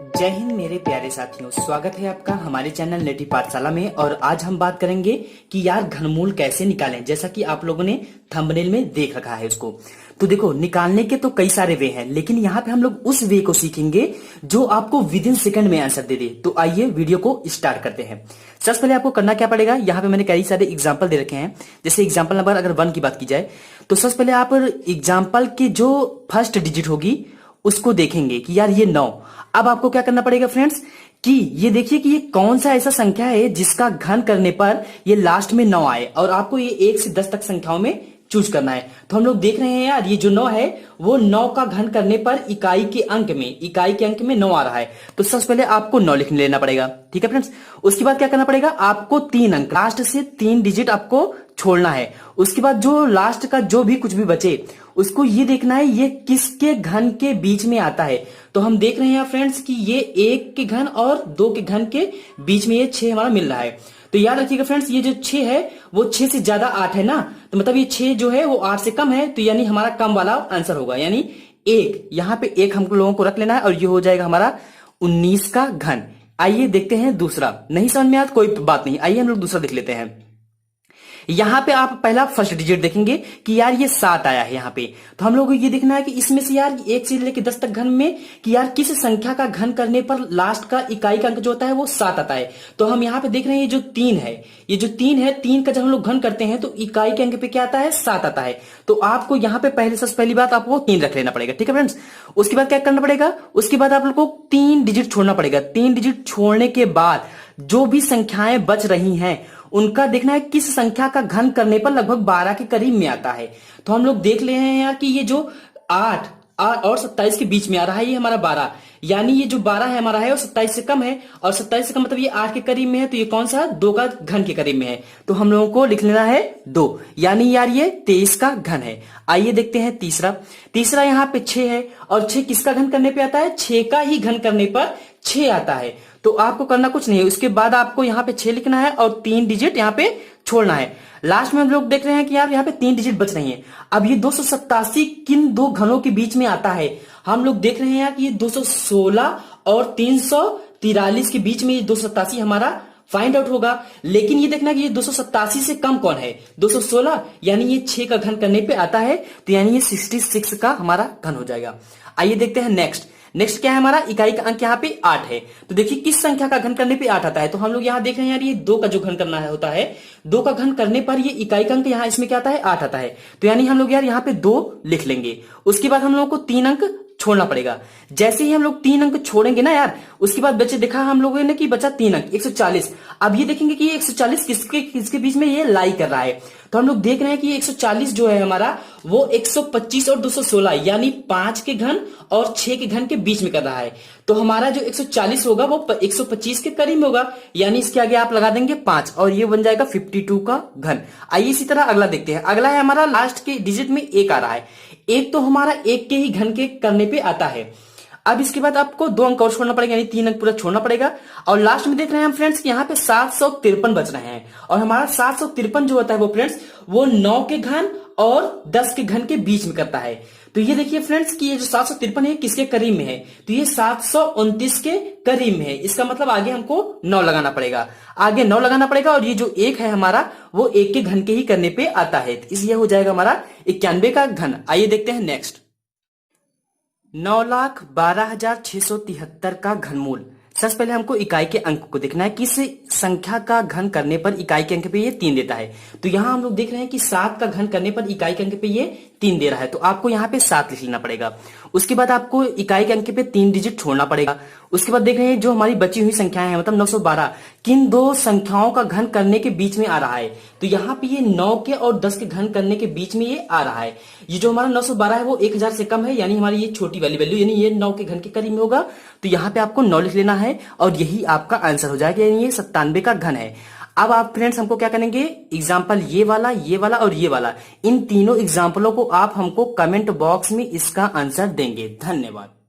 जय हिंद मेरे प्यारे साथियों, स्वागत है आपका हमारे चैनल नेटिव पाठशाला में। और आज हम बात करेंगे कि यार घनमूल कैसे निकालें, जैसा कि आप लोगों ने थंबनेल में देख रखा है उसको। तो देखो, निकालने के तो कई सारे वे हैं, लेकिन यहाँ पे हम लोग उस वे को सीखेंगे जो आपको विद इन सेकंड में आंसर दे दे। तो आइए वीडियो को स्टार्ट करते हैं। सबसे पहले आपको करना क्या पड़ेगा, यहाँ पे मैंने कई सारे एग्जाम्पल दे रखे हैं। जैसे एग्जाम्पल नंबर अगर 1 की बात की जाए तो सबसे पहले आप एग्जाम्पल की जो फर्स्ट डिजिट होगी उसको देखेंगे कि यार ये 9। अब आपको क्या करना पड़ेगा फ्रेंड्स कि ये देखिए कि ये कौन सा ऐसा संख्या है जिसका घन करने पर ये लास्ट में 9 आए, और आपको ये 1 से 10 तक संख्याओं में चूज करना है। तो हम लोग देख रहे हैं यार, ये जो 9 है वो 9 का घन करने पर इकाई के अंक में 9 आ रहा है। तो सबसे पहले आपको 9 लिख लेना पड़ेगा, ठीक है फ्रेंड्स। उसके बाद क्या करना पड़ेगा, आपको 3 अंक लास्ट से 3 डिजिट आपको छोड़ना है। उसके बाद जो लास्ट का जो भी कुछ भी बचे उसको ये देखना है ये किसके घन के बीच में आता है। तो हम देख रहे हैं फ्रेंड्स कि ये 1 के घन और 2 के घन के बीच में ये 6 हमारा मिल रहा है। तो याद रखिएगा फ्रेंड्स, ये जो 6 है वो 6 से ज्यादा 8 है ना, तो मतलब ये 6 जो है वो 8 से कम है, तो यानी हमारा कम वाला आंसर होगा, यानी 1। यहाँ पे 1 हम लोगों को रख लेना है और ये हो जाएगा हमारा 19 का घन। आइए देखते हैं दूसरा। नहीं समझ में आया तो कोई बात नहीं, आइए हम लोग दूसरा देख लेते हैं। यहां पे आप पहला फर्स्ट डिजिट देखेंगे कि यार ये 7 आया है यहाँ पे। तो हम लोग को ये देखना है कि इसमें से यार 1 से लेकर 10 तक घन में कि यार किस संख्या का घन करने पर लास्ट का इकाई का अंक जो होता है वो 7 आता है। तो हम यहाँ पे देख रहे हैं ये जो 3 है, ये जो 3 है, 3 का जब हम लोग घन करते हैं तो इकाई के अंक पे क्या आता है, 7 आता है। तो आपको यहाँ पे पहले सबसे पहली बात आपको 3 रख लेना पड़ेगा, ठीक है फ्रेंड्स। उसके बाद क्या करना पड़ेगा, उसके बाद आप लोग को 3 डिजिट छोड़ना पड़ेगा। 3 डिजिट छोड़ने के बाद जो भी संख्याएं बच रही हैं उनका देखना है किस संख्या का घन करने पर लगभग 12 के करीब में आता है। तो हम लोग देख ले रहे हैं यार कि ये जो 8 और 27 के बीच में आ रहा है ये हमारा 12, यानी ये जो 12 है हमारा है वो 27 से कम है, और 27 से कम मतलब ये 8 के करीब में है, तो ये कौन सा 2 का घन के करीब में है। तो हम लोगों को लिख लेना है 2, यानी यार ये 23 का घन है। आइए देखते हैं तीसरा यहाँ पे 6 है, और 6 किसका घन करने पे आता है, 6 का ही घन करने पर 6 आता है। तो आपको करना कुछ नहीं है, उसके बाद आपको यहाँ पे 6 लिखना है और 3 डिजिट यहाँ पे छोड़ना है। लास्ट में हम लोग देख रहे हैं कि यार यहाँ पे 3 डिजिट बच रही हैं। अब ये 287 किन दो घनों के बीच में आता है, हम लोग देख रहे हैं यार कि ये 216 और 343 के बीच में ये 287 हमारा फाइंड आउट होगा। लेकिन ये देखना कि ये 287 से कम कौन है, 216, यानी ये 6 का घन करने पे आता है, तो यानी ये 66 का हमारा घन हो जाएगा। आइए देखते हैं नेक्स्ट क्या है हमारा, इकाई का अंक यहाँ पे 8 है। तो देखिए किस संख्या का घन करने पे 8 आता है। तो हम लोग यहाँ देख रहे हैं यार ये 2 का जो घन करना है होता है, 2 का घन करने पर ये इकाई का अंक यहाँ इसमें क्या आता है, 8 आता है। तो यानी हम लोग यार यहाँ पे 2 लिख लेंगे। उसके बाद हम लोगों को 3 अंक छोड़ना पड़ेगा। जैसे ही हम लोग 3 अंक छोड़ेंगे ना यार, उसके बाद बचे देखा हम लोगों ने कि बचा 3 अंक 140। अब ये देखेंगे कि ये 140 किसके बीच में ये लाई कर रहा है। तो हम लोग देख रहे हैं कि 140 जो है हमारा वो 125 और 216 यानी 5 के घन और 6 के घन के बीच में कर रहा है। तो हमारा जो 140 होगा वो 125 के करीब में होगा, यानी इसके आगे आप लगा देंगे 5 और ये बन जाएगा 52 का घन। आइए इसी तरह अगला देखते हैं। अगला है हमारा लास्ट के डिजिट में 1 आ रहा है। 1 तो हमारा 1 के ही घन के करने पे आता है। अब इसके बाद आपको 2 अंक और छोड़ना पड़ेगा, यानी 3 अंक पूरा छोड़ना पड़ेगा। और लास्ट में देख रहे हैं हम फ्रेंड्स कि यहाँ पे 753 बच रहे हैं, और हमारा 753 जो होता है वो फ्रेंड्स वो 9 के घन और 10 के घन के बीच में करता है। तो ये देखिए फ्रेंड्स कि ये जो 753 है किसके करीब में है, तो ये 729 के करीब में है। इसका मतलब आगे हमको 9 लगाना पड़ेगा, और ये जो 1 है हमारा वो 1 के घन के ही करने पे आता है, इसलिए हो जाएगा हमारा 91 का घन। आइए देखते हैं नेक्स्ट। 9,12,673 का घनमूल। सबसे पहले हमको इकाई के अंक को देखना है, किस संख्या का घन करने पर इकाई के अंक पे ये 3 देता है। तो यहां हम लोग देख रहे हैं कि 7 का घन करने पर इकाई के अंक पे ये 3 दे रहा है, तो आपको यहाँ पे 7 लिख लेना पड़ेगा। उसके बाद आपको इकाई के अंक पे 3 डिजिट छोड़ना पड़ेगा। उसके बाद देख रहे हैं जो हमारी बची हुई संख्याएं हैं, मतलब 912 किन दो संख्याओं का घन करने के बीच में आ रहा है। तो यहाँ पे ये 9 के और 10 के घन करने के बीच में ये आ रहा है। ये जो हमारा 912 है वो 1000 से कम है, यानी हमारी ये छोटी वाली वैल्यू, यानी ये 9 के घन के करीब में होगा। तो यहाँ पे आपको 9 लिख लेना है और यही आपका आंसर हो जाएगा, यानी ये 97 का घन है। अब आप फ्रेंड्स हमको क्या करेंगे, एग्जाम्पल ये वाला और ये वाला, इन तीनों एग्जाम्पलों को आप हमको कमेंट बॉक्स में इसका आंसर देंगे। धन्यवाद।